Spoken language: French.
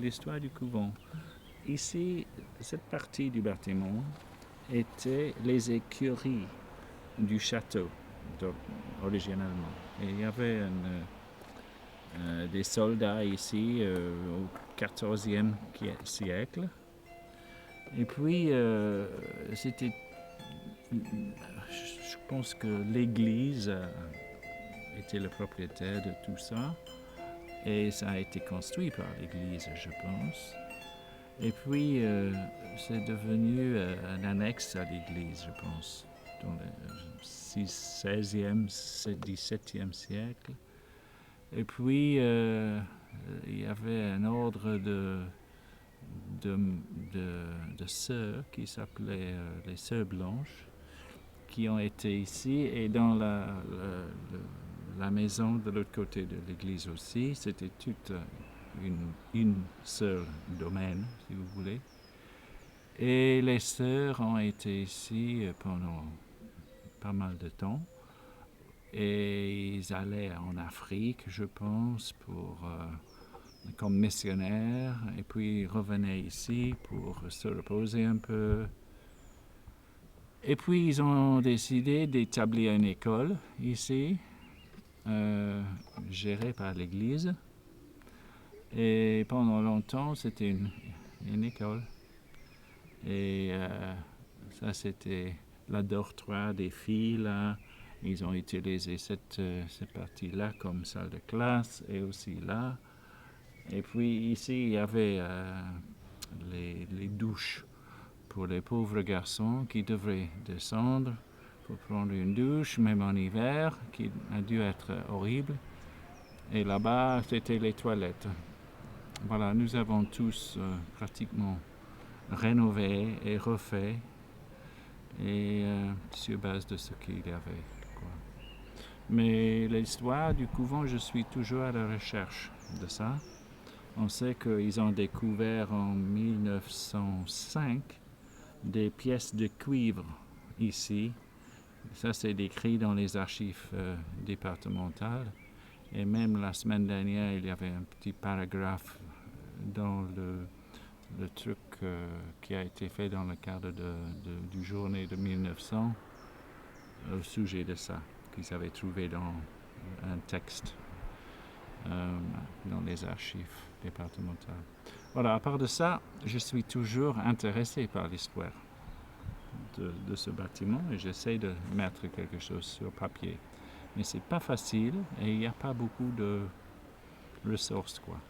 l'histoire du couvent. Ici, cette partie du bâtiment était les écuries du château, originalement. Et il y avait des soldats ici au XIVe siècle. Et puis, c'était, je pense que l'Église était le propriétaire de tout ça. Et ça a été construit par l'Église, je pense. Et puis, c'est devenu un annexe à l'Église, je pense, dans le 16e, 17e siècle. Et puis, il y avait un ordre de sœurs qui s'appelait les Sœurs Blanches, qui ont été ici. Et dans la maison de l'autre côté de l'église aussi, c'était toute une seule domaine, si vous voulez. Et les sœurs ont été ici pendant pas mal de temps. Et ils allaient en Afrique, je pense, comme missionnaires. Et puis ils revenaient ici pour se reposer un peu. Et puis ils ont décidé d'établir une école ici, gérée par l'Église. Et pendant longtemps, c'était une école. Et ça, c'était la dortoir des filles, là. Ils ont utilisé cette partie-là comme salle de classe et aussi là. Et puis ici, il y avait les douches pour les pauvres garçons qui devraient descendre pour prendre une douche, même en hiver, qui a dû être horrible. Et là-bas, c'était les toilettes. Voilà, nous avons tous pratiquement rénové et refait, et sur base de ce qu'il y avait, quoi. Mais l'histoire du couvent, je suis toujours à la recherche de ça. On sait qu'ils ont découvert en 1905 des pièces de cuivre ici. Ça, c'est décrit dans les archives départementales. Et même la semaine dernière, il y avait un petit paragraphe dans le truc qui a été fait dans le cadre du journée de 1900 au sujet de ça, qu'ils avaient trouvé dans un texte dans les archives départementales. Voilà, à part de ça, je suis toujours intéressé par l'histoire de ce bâtiment et j'essaie de mettre quelque chose sur papier. Mais c'est pas facile et il n'y a pas beaucoup de ressources, quoi.